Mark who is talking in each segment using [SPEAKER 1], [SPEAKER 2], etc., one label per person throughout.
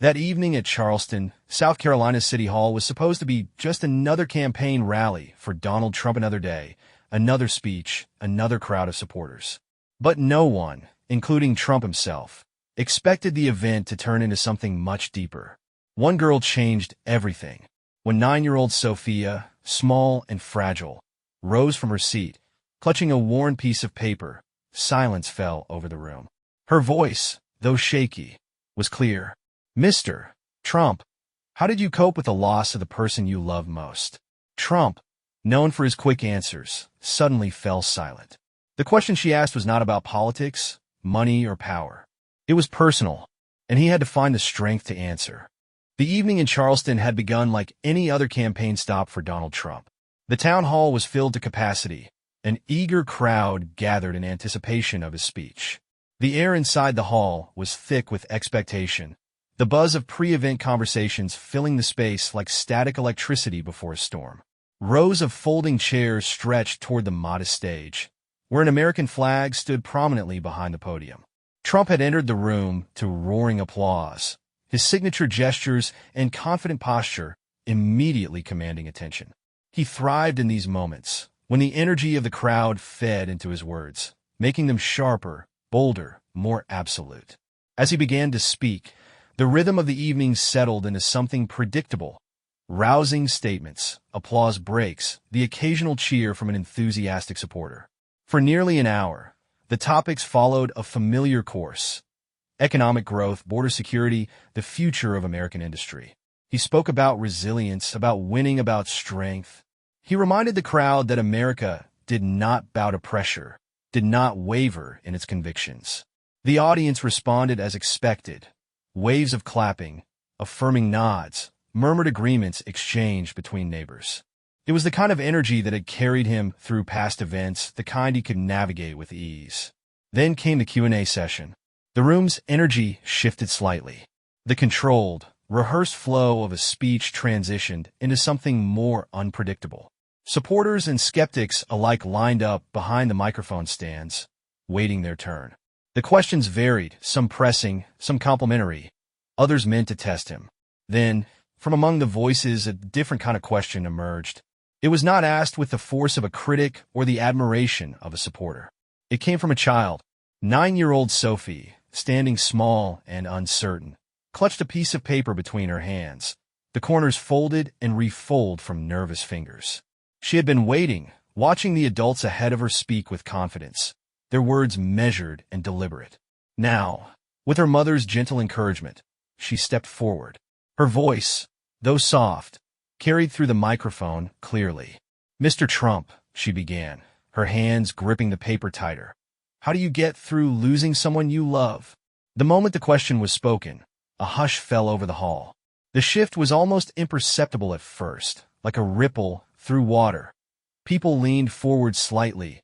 [SPEAKER 1] That evening at Charleston, South Carolina's City Hall was supposed to be just another campaign rally for Donald Trump. Another day, another speech, another crowd of supporters. But no one, including Trump himself, expected the event to turn into something much deeper. One girl changed everything. When 9-year-old Sophia, small and fragile, rose from her seat, clutching a worn piece of paper, silence fell over the room. Her voice, though shaky, was clear. "Mr. Trump, how did you cope with the loss of the person you love most?" Trump, known for his quick answers, suddenly fell silent. The question she asked was not about politics, money, or power. It was personal, and he had to find the strength to answer. The evening in Charleston had begun like any other campaign stop for Donald Trump. The town hall was filled to capacity. An eager crowd gathered in anticipation of his speech. The air inside the hall was thick with expectation, the buzz of pre-event conversations filling the space like static electricity before a storm. Rows of folding chairs stretched toward the modest stage, where an American flag stood prominently behind the podium. Trump had entered the room to roaring applause, his signature gestures and confident posture immediately commanding attention. He thrived in these moments, when the energy of the crowd fed into his words, making them sharper, bolder, more absolute. As he began to speak, the rhythm of the evening settled into something predictable. Rousing statements, applause breaks, the occasional cheer from an enthusiastic supporter. For nearly an hour, the topics followed a familiar course: economic growth, border security, the future of American industry. He spoke about resilience, about winning, about strength. He reminded the crowd that America did not bow to pressure, did not waver in its convictions. The audience responded as expected. Waves of clapping, affirming nods, murmured agreements exchanged between neighbors. It was the kind of energy that had carried him through past events, the kind he could navigate with ease. Then came the Q&A session. The room's energy shifted slightly. The controlled, rehearsed flow of a speech transitioned into something more unpredictable. Supporters and skeptics alike lined up behind the microphone stands, waiting their turn. The questions varied, some pressing, some complimentary, others meant to test him. Then, from among the voices, a different kind of question emerged. It was not asked with the force of a critic or the admiration of a supporter. It came from a child. 9-year-old Sophie, standing small and uncertain, clutched a piece of paper between her hands, the corners folded and refolded from nervous fingers. She had been waiting, watching the adults ahead of her speak with confidence, their words measured and deliberate. Now, with her mother's gentle encouragement, she stepped forward. Her voice, though soft, carried through the microphone clearly. "Mr. Trump," she began, her hands gripping the paper tighter, "how do you get through losing someone you love?" The moment the question was spoken, a hush fell over the hall. The shift was almost imperceptible at first, like a ripple through water. People leaned forward slightly,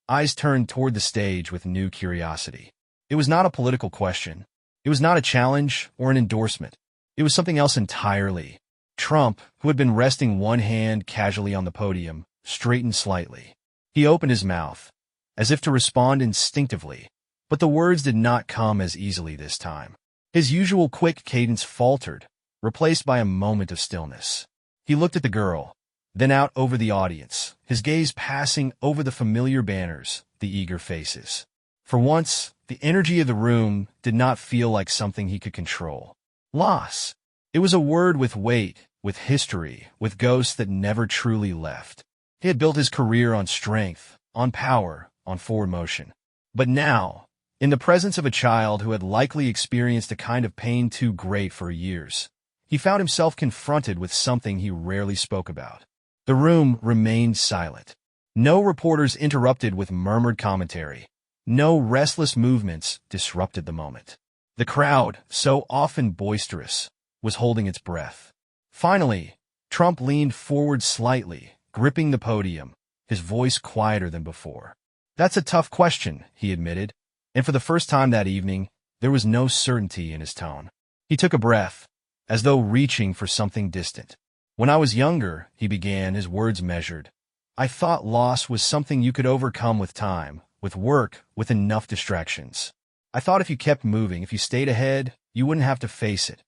[SPEAKER 1] eyes turned toward the stage with new curiosity. It was not a political question. It was not a challenge or an endorsement. It was something else entirely. Trump, who had been resting one hand casually on the podium, straightened slightly. He opened his mouth, as if to respond instinctively, but the words did not come as easily this time. His usual quick cadence faltered, replaced by a moment of stillness. He looked at the girl, then out over the audience, his gaze passing over the familiar banners, the eager faces. For once, the energy of the room did not feel like something he could control. Loss. It was a word with weight, with history, with ghosts that never truly left. He had built his career on strength, on power, on forward motion. But now, in the presence of a child who had likely experienced a kind of pain too great for years, he found himself confronted with something he rarely spoke about. The room remained silent. No reporters interrupted with murmured commentary. No restless movements disrupted the moment. The crowd, so often boisterous, was holding its breath. Finally, Trump leaned forward slightly, gripping the podium, his voice quieter than before. "That's a tough question," he admitted, and for the first time that evening, there was no certainty in his tone. He took a breath, as though reaching for something distant. "When I was younger," he began, his words measured, "I thought loss was something you could overcome with time, with work, with enough distractions. I thought if you kept moving, if you stayed ahead, you wouldn't have to face it.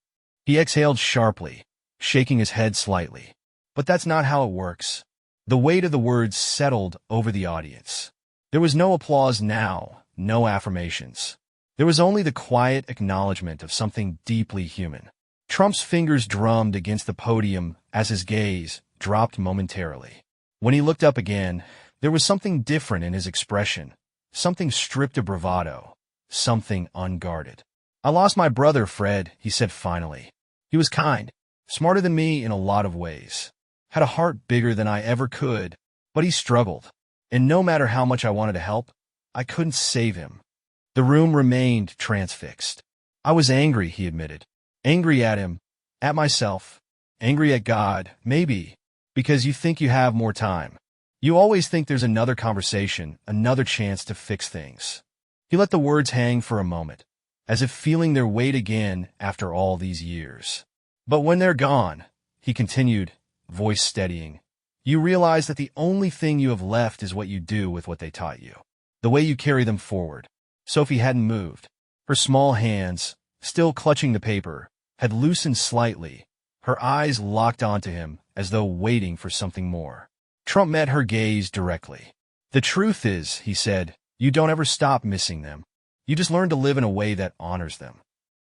[SPEAKER 1] He exhaled sharply, shaking his head slightly. But that's not how it works. The weight of the words settled over the audience. There was no applause now, no affirmations. There was only the quiet acknowledgement of something deeply human. Trump's fingers drummed against the podium as his gaze dropped momentarily. When he looked up again, there was something different in his expression, something stripped of bravado, something unguarded. "I lost my brother, Fred," he said finally. "He was kind, smarter than me in a lot of ways, had a heart bigger than I ever could, but he struggled, and no matter how much I wanted to help, I couldn't save him." The room remained transfixed. "I was angry," he admitted. "Angry at him, at myself, angry at God, maybe, because you think you have more time. You always think there's another conversation, another chance to fix things." He let the words hang for a moment, as if feeling their weight again after all these years. "But when they're gone," he continued, voice steadying, "you realize that the only thing you have left is what you do with what they taught you, the way you carry them forward." Sophie hadn't moved. Her small hands, still clutching the paper, had loosened slightly, her eyes locked onto him as though waiting for something more. Trump met her gaze directly. "The truth is," he said, "you don't ever stop missing them. You just learn to live in a way that honors them."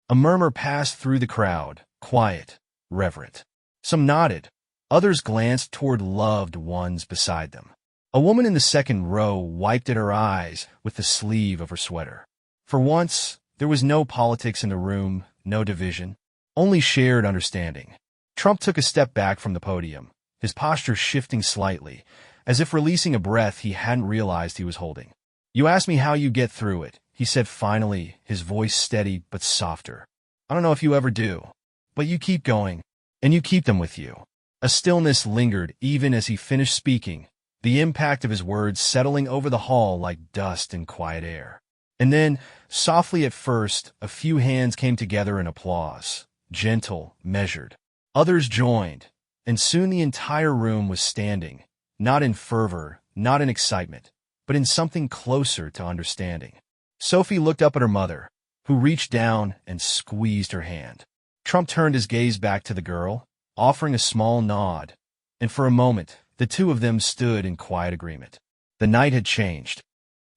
[SPEAKER 1] A murmur passed through the crowd, quiet, reverent. Some nodded. Others glanced toward loved ones beside them. A woman in the second row wiped at her eyes with the sleeve of her sweater. For once, there was no politics in the room, no division, only shared understanding. Trump took a step back from the podium, his posture shifting slightly, as if releasing a breath he hadn't realized he was holding. "You asked me how you get through it," he said finally, his voice steady but softer. "I don't know if you ever do, but you keep going, and you keep them with you." A stillness lingered even as he finished speaking, the impact of his words settling over the hall like dust in quiet air. And then, softly at first, a few hands came together in applause, gentle, measured. Others joined, and soon the entire room was standing, not in fervor, not in excitement, but in something closer to understanding. Sophie looked up at her mother, who reached down and squeezed her hand. Trump turned his gaze back to the girl, offering a small nod, and for a moment, the two of them stood in quiet agreement. The night had changed.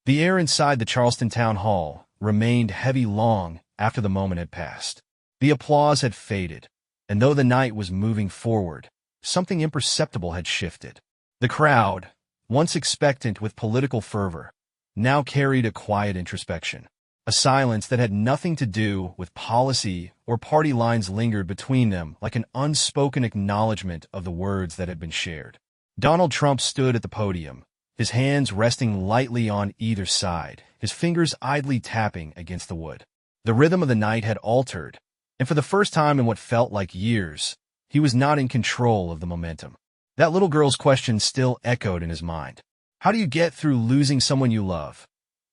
[SPEAKER 1] The air inside the Charleston town hall remained heavy long after the moment had passed. The applause had faded, and though the night was moving forward, something imperceptible had shifted. The crowd, once expectant with political fervor, now carried a quiet introspection. A silence that had nothing to do with policy or party lines lingered between them like an unspoken acknowledgement of the words that had been shared. Donald Trump stood at the podium, his hands resting lightly on either side, his fingers idly tapping against the wood. The rhythm of the night had altered, and for the first time in what felt like years, he was not in control of the momentum. That little girl's question still echoed in his mind. How do you get through losing someone you love?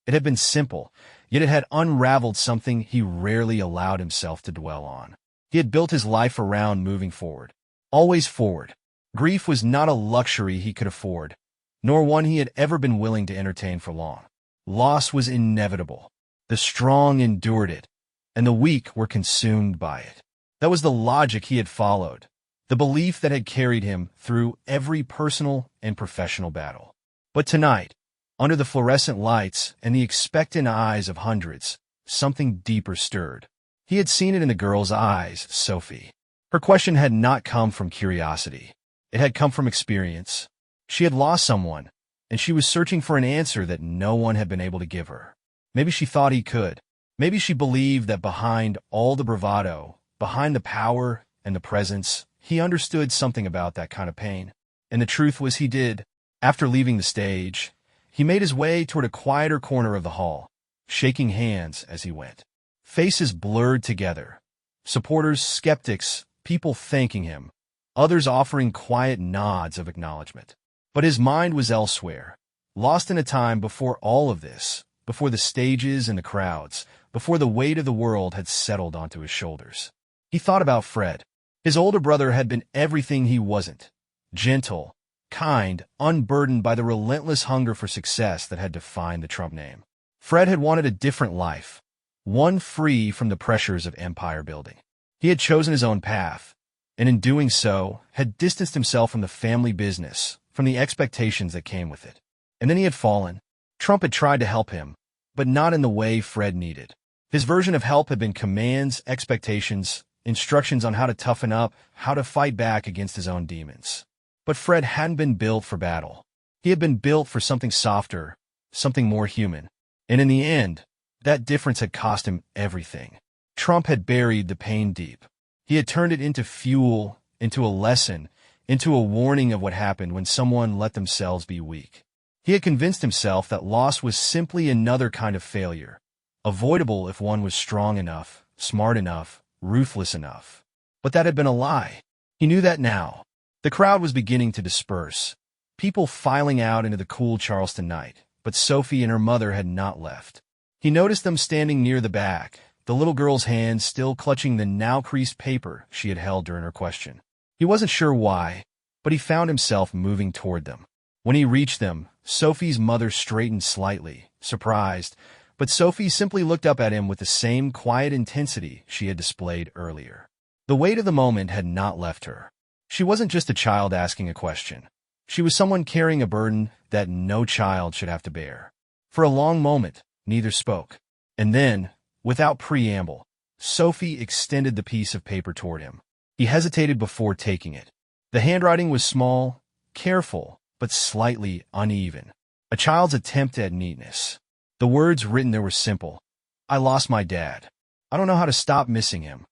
[SPEAKER 1] It had been simple, yet it had unraveled something he rarely allowed himself to dwell on. He had built his life around moving forward. Always forward. Grief was not a luxury he could afford, nor one he had ever been willing to entertain for long. Loss was inevitable. The strong endured it, and the weak were consumed by it. That was the logic he had followed, the belief that had carried him through every personal and professional battle. But tonight, under the fluorescent lights and the expectant eyes of hundreds, something deeper stirred. He had seen it in the girl's eyes, Sophie. Her question had not come from curiosity. It had come from experience. She had lost someone, and she was searching for an answer that no one had been able to give her. Maybe she thought he could. Maybe she believed that behind all the bravado, behind the power and the presence, he understood something about that kind of pain. And the truth was he did. After leaving the stage, he made his way toward a quieter corner of the hall, shaking hands as he went. Faces blurred together. Supporters, skeptics, people thanking him, others offering quiet nods of acknowledgement. But his mind was elsewhere, lost in a time before all of this, before the stages and the crowds, before the weight of the world had settled onto his shoulders. He thought about Fred. His older brother had been everything he wasn't. Gentle, kind, unburdened by the relentless hunger for success that had defined the Trump name. Fred had wanted a different life, one free from the pressures of empire building. He had chosen his own path, and in doing so, had distanced himself from the family business, from the expectations that came with it. And then he had fallen. Trump had tried to help him, but not in the way Fred needed. His version of help had been commands, expectations, instructions on how to toughen up, how to fight back against his own demons. But Fred hadn't been built for battle. He had been built for something softer, something more human. And in the end, that difference had cost him everything. Trump had buried the pain deep. He had turned it into fuel, into a lesson, into a warning of what happened when someone let themselves be weak. He had convinced himself that loss was simply another kind of failure, avoidable if one was strong enough, smart enough, ruthless enough. But that had been a lie. He knew that now. The crowd was beginning to disperse, people filing out into the cool Charleston night, but Sophie and her mother had not left. He noticed them standing near the back, the little girl's hands still clutching the now-creased paper she had held during her question. He wasn't sure why, but he found himself moving toward them. When he reached them, Sophie's mother straightened slightly, surprised, but Sophie simply looked up at him with the same quiet intensity she had displayed earlier. The weight of the moment had not left her. She wasn't just a child asking a question. She was someone carrying a burden that no child should have to bear. For a long moment, neither spoke. And then, without preamble, Sophie extended the piece of paper toward him. He hesitated before taking it. The handwriting was small, careful, but slightly uneven. A child's attempt at neatness. The words written there were simple. I lost my dad. I don't know how to stop missing him.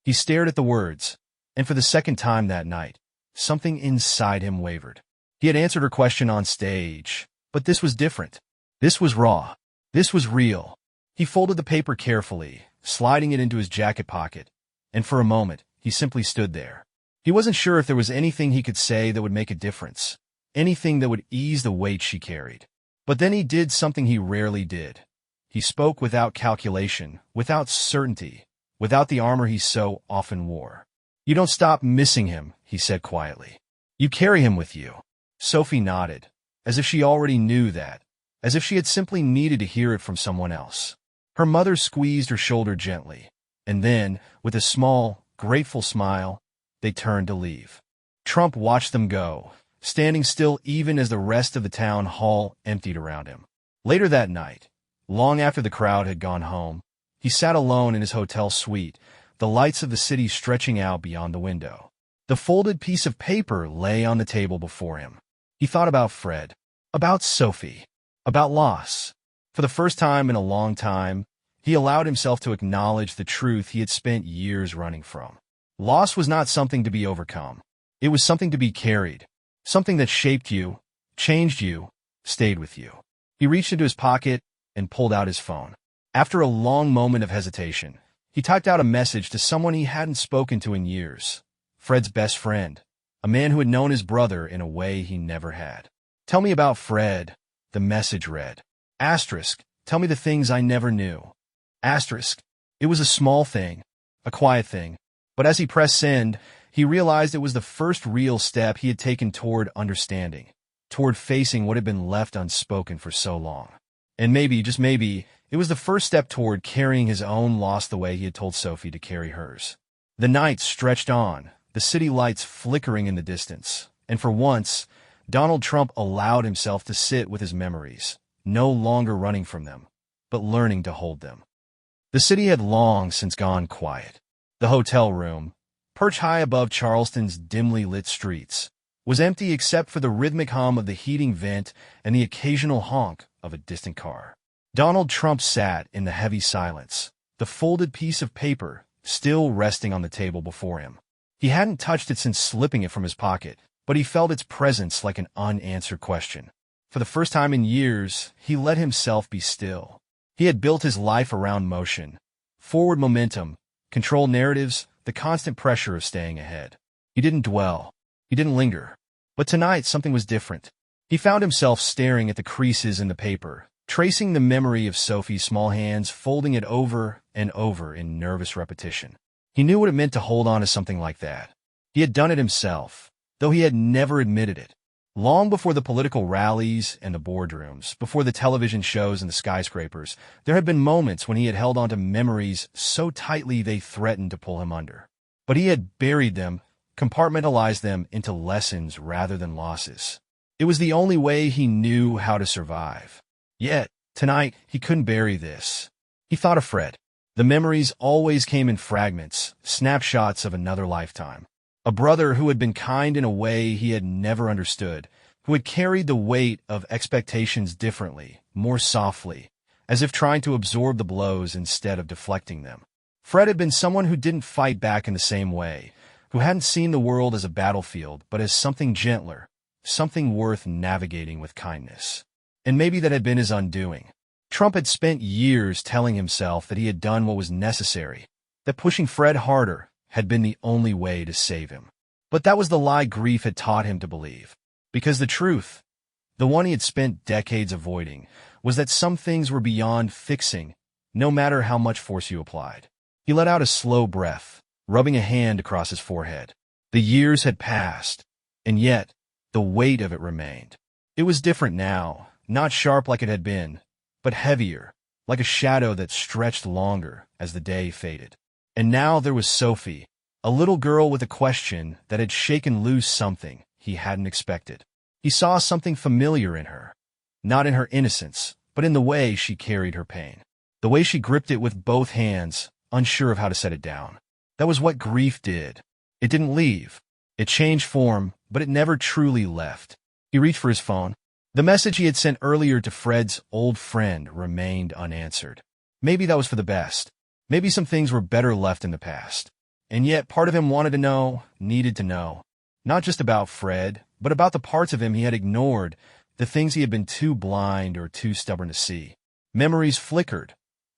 [SPEAKER 1] He stared at the words, and for the second time that night, something inside him wavered. He had answered her question on stage, but this was different. This was raw. This was real. He folded the paper carefully, sliding it into his jacket pocket, and for a moment, he simply stood there. He wasn't sure if there was anything he could say that would make a difference, anything that would ease the weight she carried. But then he did something he rarely did. He spoke without calculation, without certainty, without the armor he so often wore. You don't stop missing him, he said quietly. You carry him with you. Sophie nodded, as if she already knew that, as if she had simply needed to hear it from someone else. Her mother squeezed her shoulder gently, and then, with a small, grateful smile, they turned to leave. Trump watched them go, standing still even as the rest of the town hall emptied around him. Later that night, long after the crowd had gone home, he sat alone in his hotel suite, the lights of the city stretching out beyond the window. The folded piece of paper lay on the table before him. He thought about Fred, about Sophie, about loss. For the first time in a long time, he allowed himself to acknowledge the truth he had spent years running from. Loss was not something to be overcome. It was something to be carried, something that shaped you, changed you, stayed with you. He reached into his pocket and pulled out his phone. After a long moment of hesitation, he typed out a message to someone he hadn't spoken to in years. Fred's best friend, a man who had known his brother in a way he never had. Tell me about Fred, the message read. Asterisk, tell me the things I never knew. Asterisk, it was a small thing, a quiet thing, but as he pressed send, he realized it was the first real step he had taken toward understanding, toward facing what had been left unspoken for so long. And maybe, just maybe, it was the first step toward carrying his own loss the way he had told Sophie to carry hers. The night stretched on, the city lights flickering in the distance, and for once, Donald Trump allowed himself to sit with his memories, no longer running from them, but learning to hold them. The city had long since gone quiet. The hotel room, perched high above Charleston's dimly lit streets, was empty except for the rhythmic hum of the heating vent and the occasional honk of a distant car. Donald Trump sat in the heavy silence, the folded piece of paper still resting on the table before him. He hadn't touched it since slipping it from his pocket, but he felt its presence like an unanswered question. For the first time in years, he let himself be still. He had built his life around motion, forward momentum, controlled narratives, the constant pressure of staying ahead. He didn't dwell. He didn't linger. But tonight, something was different. He found himself staring at the creases in the paper, tracing the memory of Sophie's small hands, folding it over and over in nervous repetition. He knew what it meant to hold on to something like that. He had done it himself, though he had never admitted it. Long before the political rallies and the boardrooms, before the television shows and the skyscrapers, there had been moments when he had held on to memories so tightly they threatened to pull him under. But he had buried them, compartmentalized them into lessons rather than losses. It was the only way he knew how to survive. Yet, tonight, he couldn't bury this. He thought of Fred. The memories always came in fragments, snapshots of another lifetime. A brother who had been kind in a way he had never understood, who had carried the weight of expectations differently, more softly, as if trying to absorb the blows instead of deflecting them. Fred had been someone who didn't fight back in the same way, who hadn't seen the world as a battlefield, but as something gentler, something worth navigating with kindness. And maybe that had been his undoing. Trump had spent years telling himself that he had done what was necessary, that pushing Fred harder had been the only way to save him. But that was the lie grief had taught him to believe. Because the truth, the one he had spent decades avoiding, was that some things were beyond fixing, no matter how much force you applied. He let out a slow breath, rubbing a hand across his forehead. The years had passed, and yet the weight of it remained. It was different now, not sharp like it had been, but heavier, like a shadow that stretched longer as the day faded. And now there was Sophie, a little girl with a question that had shaken loose something he hadn't expected. He saw something familiar in her, not in her innocence, but in the way she carried her pain. The way she gripped it with both hands, unsure of how to set it down. That was what grief did. It didn't leave. It changed form, but it never truly left. He reached for his phone. The message he had sent earlier to Fred's old friend remained unanswered. Maybe that was for the best. Maybe some things were better left in the past. And yet part of him wanted to know, needed to know. Not just about Fred, but about the parts of him he had ignored, the things he had been too blind or too stubborn to see. Memories flickered.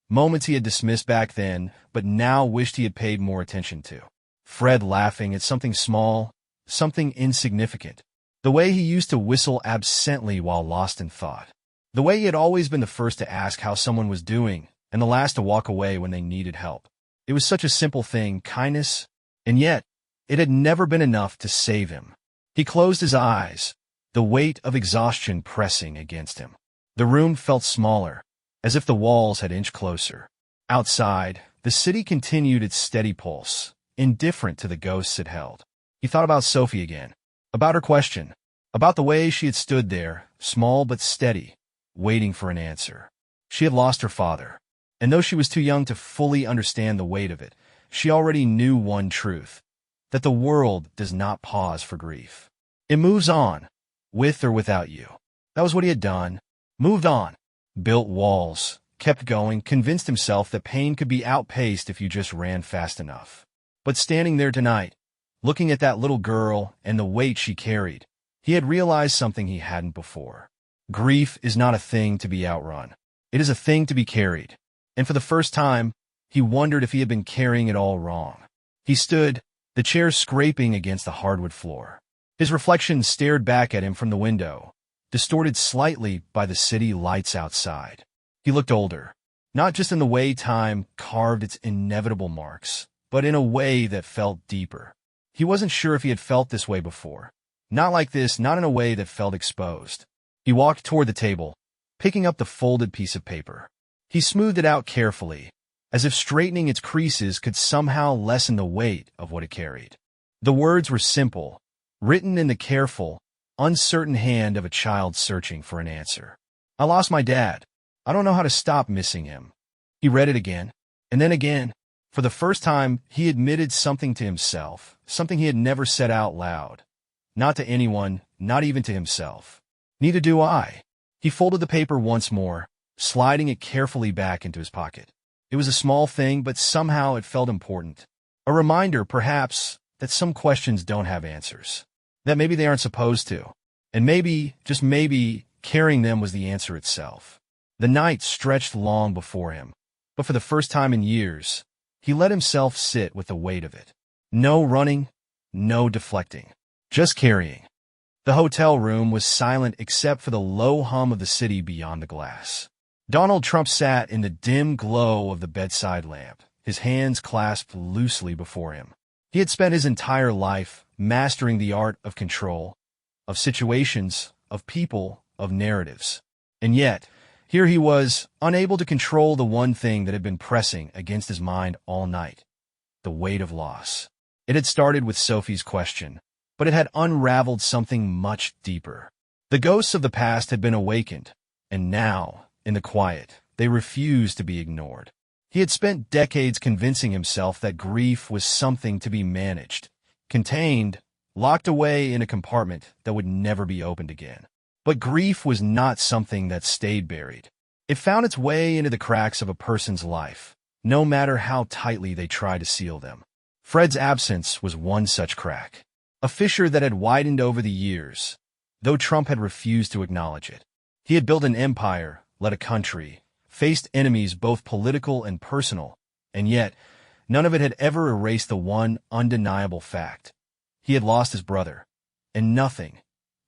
[SPEAKER 1] Moments he had dismissed back then, but now wished he had paid more attention to. Fred laughing at something small, something insignificant. The way he used to whistle absently while lost in thought. The way he had always been the first to ask how someone was doing, and the last to walk away when they needed help. It was such a simple thing, kindness, and yet it had never been enough to save him. He closed his eyes, the weight of exhaustion pressing against him. The room felt smaller, as if the walls had inched closer. Outside, the city continued its steady pulse, indifferent to the ghosts it held. He thought about Sophie again. About her question, about the way she had stood there, small but steady, waiting for an answer. She had lost her father, and though she was too young to fully understand the weight of it, she already knew one truth, that the world does not pause for grief. It moves on, with or without you. That was what he had done. Moved on, built walls, kept going, convinced himself that pain could be outpaced if you just ran fast enough. But standing there tonight, looking at that little girl and the weight she carried, he had realized something he hadn't before. Grief is not a thing to be outrun. It is a thing to be carried. And for the first time, he wondered if he had been carrying it all wrong. He stood, the chair scraping against the hardwood floor. His reflection stared back at him from the window, distorted slightly by the city lights outside. He looked older, not just in the way time carved its inevitable marks, but in a way that felt deeper. He wasn't sure if he had felt this way before. Not like this, not in a way that felt exposed. He walked toward the table, picking up the folded piece of paper. He smoothed it out carefully, as if straightening its creases could somehow lessen the weight of what it carried. The words were simple, written in the careful, uncertain hand of a child searching for an answer. I lost my dad. I don't know how to stop missing him. He read it again, and then again. For the first time, he admitted something to himself, something he had never said out loud. Not to anyone, not even to himself. Neither do I. He folded the paper once more, sliding it carefully back into his pocket. It was a small thing, but somehow it felt important. A reminder, perhaps, that some questions don't have answers. That maybe they aren't supposed to. And maybe, just maybe, carrying them was the answer itself. The night stretched long before him, but for the first time in years, he let himself sit with the weight of it. No running, no deflecting, just carrying. The hotel room was silent except for the low hum of the city beyond the glass. Donald Trump sat in the dim glow of the bedside lamp, his hands clasped loosely before him. He had spent his entire life mastering the art of control, of situations, of people, of narratives. And yet, here he was, unable to control the one thing that had been pressing against his mind all night, the weight of loss. It had started with Sophie's question, but it had unraveled something much deeper. The ghosts of the past had been awakened, and now, in the quiet, they refused to be ignored. He had spent decades convincing himself that grief was something to be managed, contained, locked away in a compartment that would never be opened again. But grief was not something that stayed buried. It found its way into the cracks of a person's life, no matter how tightly they tried to seal them. Fred's absence was one such crack, a fissure that had widened over the years, though Trump had refused to acknowledge it. He had built an empire, led a country, faced enemies both political and personal, and yet none of it had ever erased the one undeniable fact. He had lost his brother, and nothing,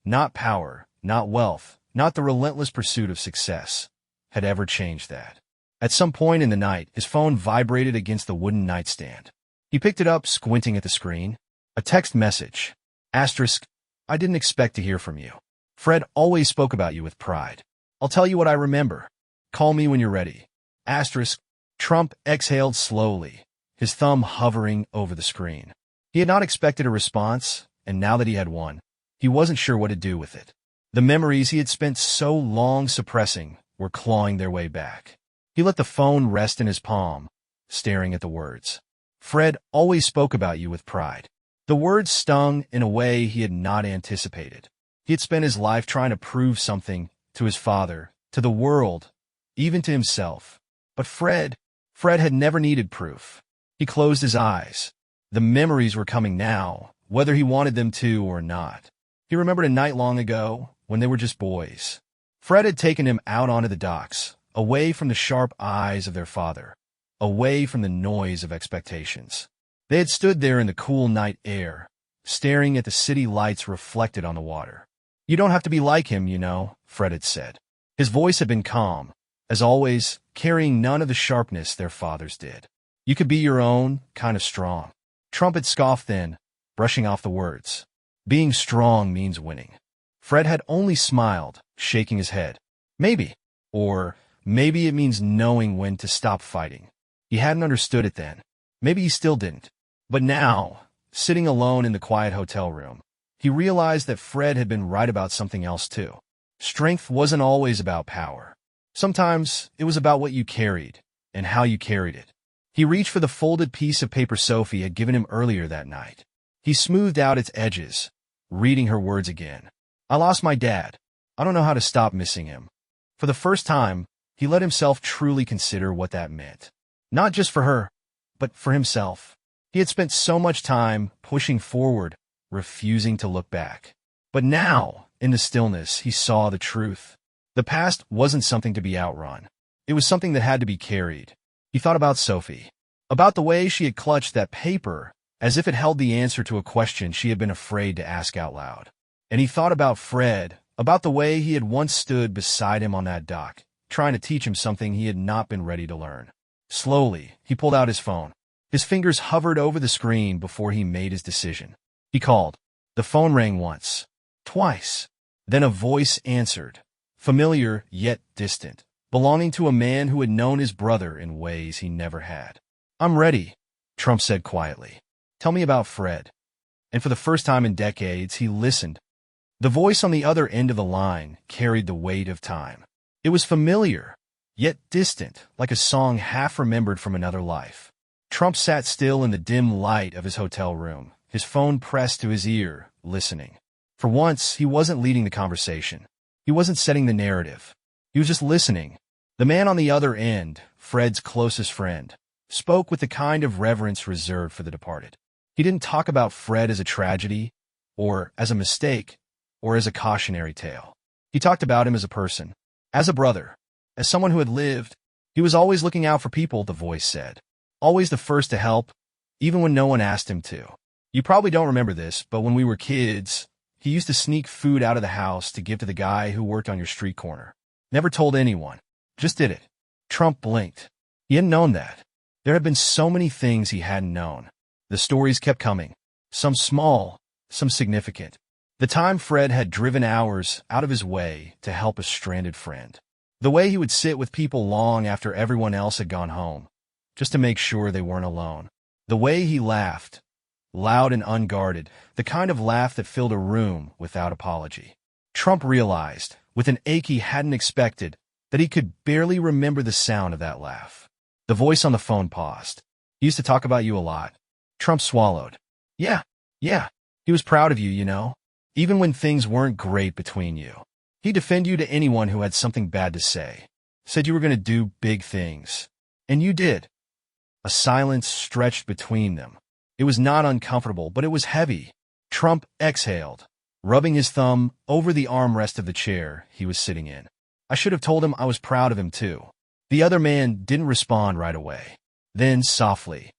[SPEAKER 1] not power, not wealth, not the relentless pursuit of success, had ever changed that. At some point in the night, his phone vibrated against the wooden nightstand. He picked it up, squinting at the screen. A text message. Asterisk, I didn't expect to hear from you. Fred always spoke about you with pride. I'll tell you what I remember. Call me when you're ready. Asterisk. Trump exhaled slowly, his thumb hovering over the screen. He had not expected a response, and now that he had one, he wasn't sure what to do with it. The memories he had spent so long suppressing were clawing their way back. He let the phone rest in his palm, staring at the words. Fred always spoke about you with pride. The words stung in a way he had not anticipated. He had spent his life trying to prove something to his father, to the world, even to himself. But Fred had never needed proof. He closed his eyes. The memories were coming now, whether he wanted them to or not. He remembered a night long ago when they were just boys. Fred had taken him out onto the docks, away from the sharp eyes of their father, away from the noise of expectations. They had stood there in the cool night air, staring at the city lights reflected on the water. You don't have to be like him, you know, Fred had said. His voice had been calm, as always, carrying none of the sharpness their fathers did. You could be your own, kind of strong. Trump had scoffed then, brushing off the words. Being strong means winning. Fred had only smiled, shaking his head. Maybe. Or maybe it means knowing when to stop fighting. He hadn't understood it then. Maybe he still didn't. But now, sitting alone in the quiet hotel room, he realized that Fred had been right about something else too. Strength wasn't always about power. Sometimes it was about what you carried and how you carried it. He reached for the folded piece of paper Sophie had given him earlier that night. He smoothed out its edges, reading her words again. I lost my dad. I don't know how to stop missing him. For the first time, he let himself truly consider what that meant. Not just for her, but for himself. He had spent so much time pushing forward, refusing to look back. But now, in the stillness, he saw the truth. The past wasn't something to be outrun. It was something that had to be carried. He thought about Sophie, about the way she had clutched that paper as if it held the answer to a question she had been afraid to ask out loud. And he thought about Fred, about the way he had once stood beside him on that dock, trying to teach him something he had not been ready to learn. Slowly, he pulled out his phone. His fingers hovered over the screen before he made his decision. He called. The phone rang once, twice. Then a voice answered, familiar yet distant, belonging to a man who had known his brother in ways he never had. I'm ready, Trump said quietly. Tell me about Fred. And for the first time in decades, he listened. The voice on the other end of the line carried the weight of time. It was familiar, yet distant, like a song half remembered from another life. Trump sat still in the dim light of his hotel room, his phone pressed to his ear, listening. For once, he wasn't leading the conversation. He wasn't setting the narrative. He was just listening. The man on the other end, Fred's closest friend, spoke with the kind of reverence reserved for the departed. He didn't talk about Fred as a tragedy, or as a mistake, or as a cautionary tale. He talked about him as a person, as a brother, as someone who had lived. He was always looking out for people, the voice said. Always the first to help, even when no one asked him to. You probably don't remember this, but when we were kids, he used to sneak food out of the house to give to the guy who worked on your street corner. Never told anyone. Just did it. Trump blinked. He hadn't known that. There had been so many things he hadn't known. The stories kept coming. Some small, some significant. The time Fred had driven hours out of his way to help a stranded friend. The way he would sit with people long after everyone else had gone home, just to make sure they weren't alone. The way he laughed, loud and unguarded, the kind of laugh that filled a room without apology. Trump realized, with an ache he hadn't expected, that he could barely remember the sound of that laugh. The voice on the phone paused. "He used to talk about you a lot." Trump swallowed. Yeah. He was proud of you, you know. Even when things weren't great between you. He'd defend you to anyone who had something bad to say. Said you were going to do big things. And you did. A silence stretched between them. It was not uncomfortable, but it was heavy. Trump exhaled, rubbing his thumb over the armrest of the chair he was sitting in. I should have told him I was proud of him, too. The other man didn't respond right away. Then, softly,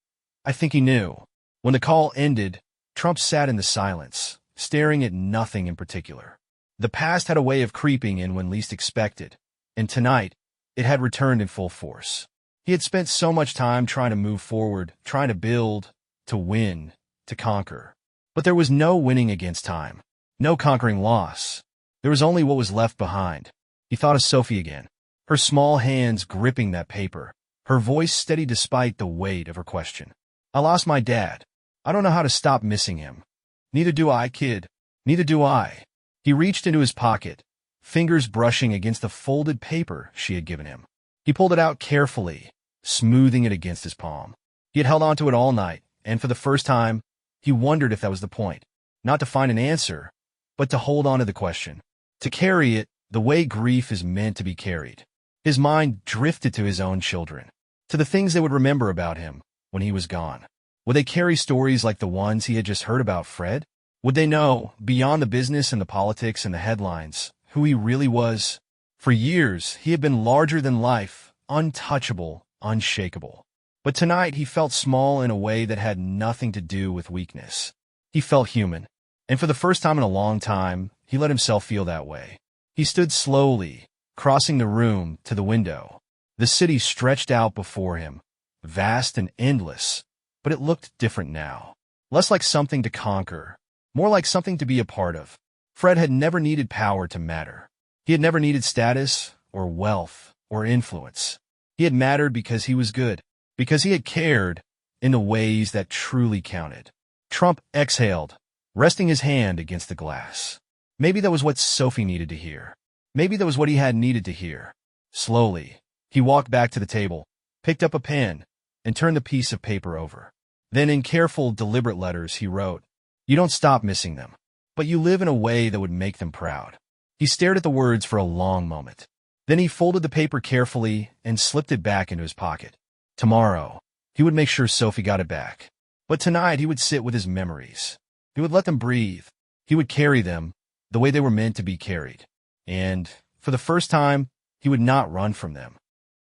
[SPEAKER 1] I think he knew. When the call ended, Trump sat in the silence, staring at nothing in particular. The past had a way of creeping in when least expected, and tonight, it had returned in full force. He had spent so much time trying to move forward, trying to build, to win, to conquer. But there was no winning against time, no conquering loss. There was only what was left behind. He thought of Sophie again, her small hands gripping that paper, her voice steady despite the weight of her question. I lost my dad. I don't know how to stop missing him. Neither do I, kid. Neither do I. He reached into his pocket, fingers brushing against the folded paper she had given him. He pulled it out carefully, smoothing it against his palm. He had held onto it all night, and for the first time, he wondered if that was the point. Not to find an answer, but to hold on to the question. To carry it the way grief is meant to be carried. His mind drifted to his own children, to the things they would remember about him when he was gone. Would they carry stories like the ones he had just heard about Fred? Would they know, beyond the business and the politics and the headlines, who he really was? For years, he had been larger than life, untouchable, unshakable. But tonight he felt small in a way that had nothing to do with weakness. He felt human, and for the first time in a long time, he let himself feel that way. He stood slowly, crossing the room to the window. The city stretched out before him, vast and endless, but it looked different now. Less like something to conquer, more like something to be a part of. Fred had never needed power to matter. He had never needed status, or wealth, or influence. He had mattered because he was good, because he had cared in the ways that truly counted. Trump exhaled, resting his hand against the glass. Maybe that was what Sophie needed to hear. Maybe that was what he had needed to hear. Slowly, he walked back to the table, picked up a pen, and turned the piece of paper over. Then in careful, deliberate letters, he wrote, "You don't stop missing them, but you live in a way that would make them proud." He stared at the words for a long moment. Then he folded the paper carefully and slipped it back into his pocket. Tomorrow, he would make sure Sophie got it back. But tonight he would sit with his memories. He would let them breathe. He would carry them the way they were meant to be carried. And, for the first time, he would not run from them.